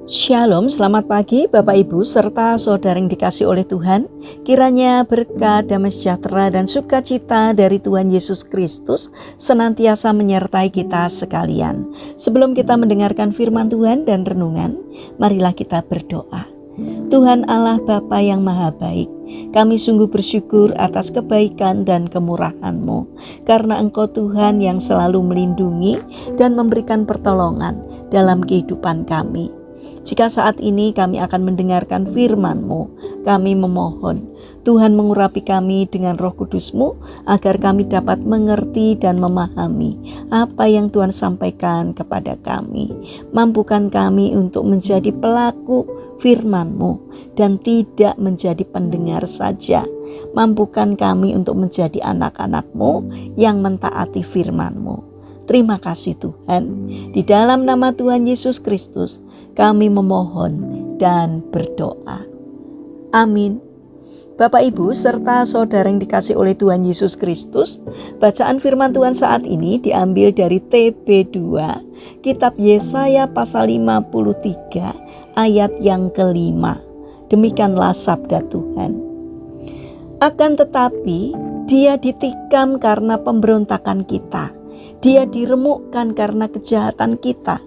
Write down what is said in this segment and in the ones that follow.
Shalom, selamat pagi Bapak Ibu serta saudara yang dikasih oleh Tuhan. Kiranya berkat, damai sejahtera dan sukacita dari Tuhan Yesus Kristus senantiasa menyertai kita sekalian. Sebelum kita mendengarkan firman Tuhan dan renungan, marilah kita berdoa. Tuhan Allah Bapa yang Maha Baik, kami sungguh bersyukur atas kebaikan dan kemurahan-Mu, karena Engkau Tuhan yang selalu melindungi dan memberikan pertolongan dalam kehidupan kami. Jika saat ini kami akan mendengarkan firman-Mu, kami memohon Tuhan mengurapi kami dengan Roh Kudus-Mu agar kami dapat mengerti dan memahami apa yang Tuhan sampaikan kepada kami. Mampukan kami untuk menjadi pelaku firman-Mu dan tidak menjadi pendengar saja. Mampukan kami untuk menjadi anak-anak-Mu yang mentaati firman-Mu. Terima kasih Tuhan. Di dalam nama Tuhan Yesus Kristus kami memohon dan berdoa. Amin. Bapak Ibu serta saudara yang dikasih oleh Tuhan Yesus Kristus, bacaan firman Tuhan saat ini diambil dari TB2, kitab Yesaya pasal 53 ayat yang kelima. Demikianlah sabda Tuhan. Akan tetapi dia ditikam karena pemberontakan kita. Dia diremukkan karena kejahatan kita.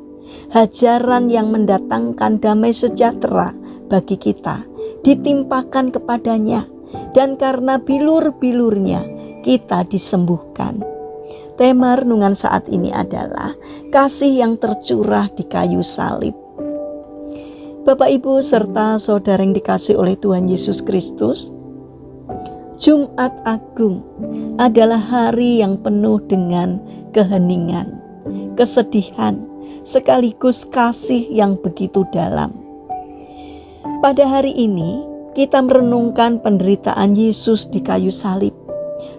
Hajaran yang mendatangkan damai sejahtera bagi kita ditimpakan kepadanya, dan karena bilur-bilurnya kita disembuhkan. Tema renungan saat ini adalah kasih yang tercurah di kayu salib. Bapak Ibu serta saudara yang dikasih oleh Tuhan Yesus Kristus, Jumat Agung adalah hari yang penuh dengan keheningan, kesedihan, sekaligus kasih yang begitu dalam. Pada hari ini, kita merenungkan penderitaan Yesus di kayu salib,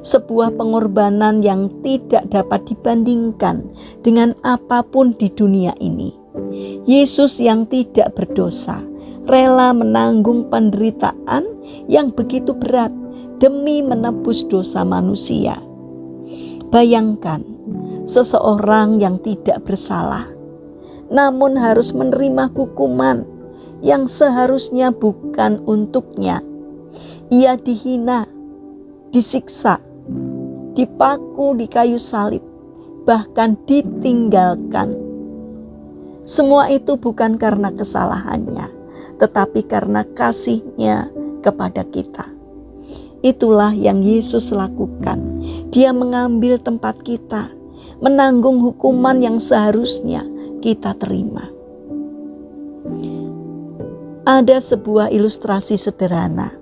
sebuah pengorbanan yang tidak dapat dibandingkan dengan apapun di dunia ini. Yesus yang tidak berdosa, rela menanggung penderitaan yang begitu berat demi menebus dosa manusia. Bayangkan, seseorang yang tidak bersalah, namun harus menerima hukuman yang seharusnya bukan untuknya. Ia dihina, disiksa, dipaku di kayu salib, bahkan ditinggalkan. Semua itu bukan karena kesalahannya, tetapi karena kasih-Nya kepada kita. Itulah yang Yesus lakukan. Dia mengambil tempat kita, menanggung hukuman yang seharusnya kita terima. Ada sebuah ilustrasi sederhana.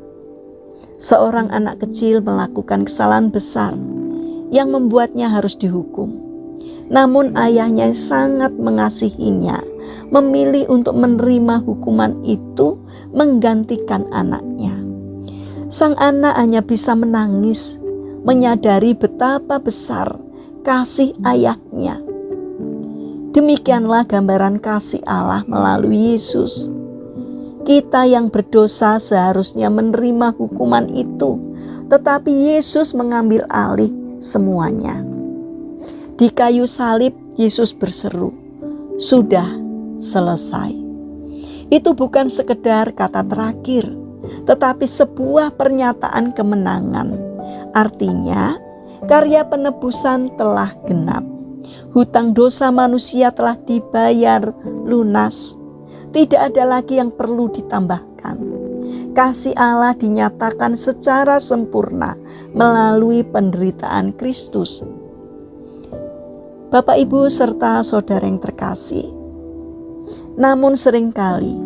Seorang anak kecil melakukan kesalahan besar yang membuatnya harus dihukum. Namun ayahnya sangat mengasihinya, memilih untuk menerima hukuman itu menggantikan anaknya. Sang anak hanya bisa menangis, menyadari betapa besar kasih ayahnya. Demikianlah gambaran kasih Allah melalui Yesus. Kita yang berdosa seharusnya menerima hukuman itu, tetapi Yesus mengambil alih semuanya. Di kayu salib, Yesus berseru, "Sudah selesai." Itu bukan sekedar kata terakhir, tetapi sebuah pernyataan kemenangan. Artinya, karya penebusan telah genap. Hutang dosa manusia telah dibayar lunas. Tidak ada lagi yang perlu ditambahkan. Kasih Allah dinyatakan secara sempurna melalui penderitaan Kristus. Bapak, Ibu, serta saudara yang terkasih, namun seringkali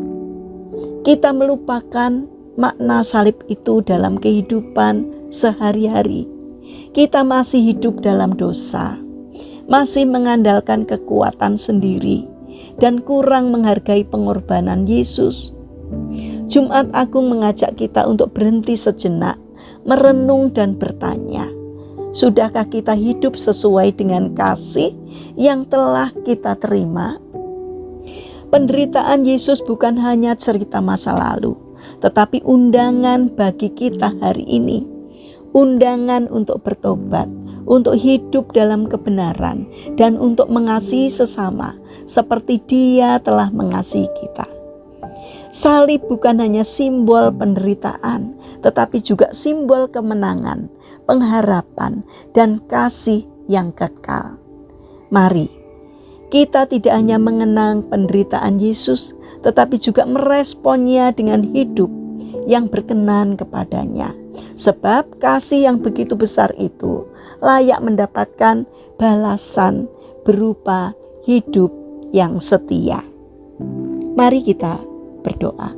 kita melupakan makna salib itu dalam kehidupan sehari-hari. Kita masih hidup dalam dosa, masih mengandalkan kekuatan sendiri, dan kurang menghargai pengorbanan Yesus. Jumat Agung mengajak kita untuk berhenti sejenak, merenung dan bertanya, sudahkah kita hidup sesuai dengan kasih yang telah kita terima? Penderitaan Yesus bukan hanya cerita masa lalu, tetapi undangan bagi kita hari ini. Undangan untuk bertobat, untuk hidup dalam kebenaran, dan untuk mengasihi sesama seperti Dia telah mengasihi kita. Salib bukan hanya simbol penderitaan, tetapi juga simbol kemenangan, pengharapan, dan kasih yang kekal. Mari kita tidak hanya mengenang penderitaan Yesus, tetapi juga meresponnya dengan hidup yang berkenan kepadanya. Sebab kasih yang begitu besar itu layak mendapatkan balasan berupa hidup yang setia. Mari kita berdoa.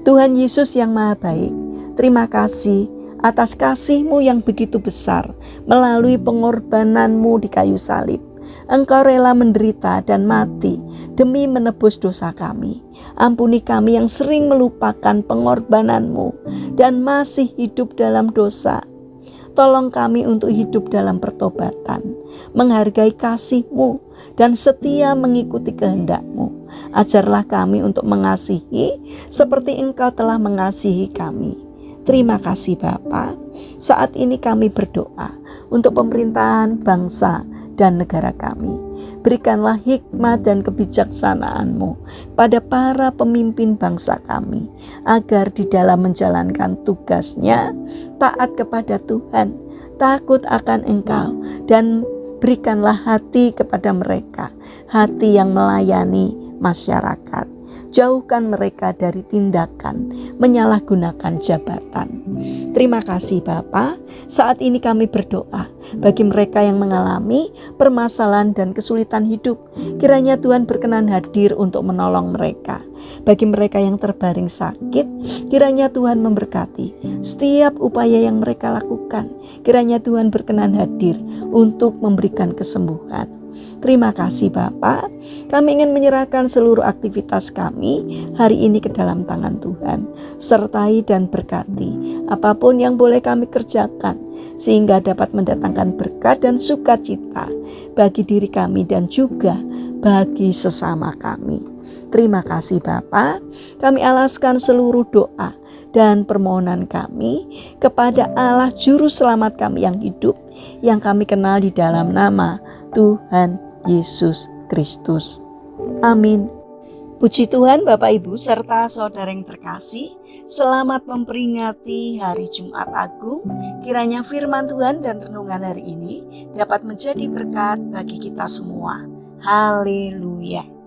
Tuhan Yesus yang Maha Baik, terima kasih atas kasih-Mu yang begitu besar melalui pengorbanan-Mu di kayu salib. Engkau rela menderita dan mati demi menebus dosa kami. Ampuni kami yang sering melupakan pengorbanan-Mu dan masih hidup dalam dosa. Tolong kami untuk hidup dalam pertobatan, menghargai kasih-Mu dan setia mengikuti kehendak-Mu. Ajarlah kami untuk mengasihi seperti Engkau telah mengasihi kami. Terima kasih Bapa. Saat ini kami berdoa untuk pemerintahan bangsa dan negara kami. Berikanlah hikmat dan kebijaksanaan-Mu pada para pemimpin bangsa kami, agar di dalam menjalankan tugasnya taat kepada Tuhan, takut akan Engkau, dan berikanlah hati kepada mereka, hati yang melayani masyarakat. Jauhkan mereka dari tindakan menyalahgunakan jabatan. Terima kasih Bapa. Saat ini kami berdoa bagi mereka yang mengalami permasalahan dan kesulitan hidup. Kiranya Tuhan berkenan hadir untuk menolong mereka. Bagi mereka yang terbaring sakit, kiranya Tuhan memberkati setiap upaya yang mereka lakukan. Kiranya Tuhan berkenan hadir untuk memberikan kesembuhan. Terima kasih Bapa. Kami ingin menyerahkan seluruh aktivitas kami hari ini ke dalam tangan Tuhan. Sertai dan berkati apapun yang boleh kami kerjakan, sehingga dapat mendatangkan berkat dan sukacita bagi diri kami dan juga bagi sesama kami. Terima kasih Bapa. Kami alaskan seluruh doa dan permohonan kami kepada Allah Juru Selamat kami yang hidup, yang kami kenal di dalam nama Tuhan Yesus Kristus. Amin. Puji Tuhan Bapak Ibu serta saudara yang terkasih, selamat memperingati hari Jumat Agung. Kiranya firman Tuhan dan renungan hari ini dapat menjadi berkat bagi kita semua. Haleluya.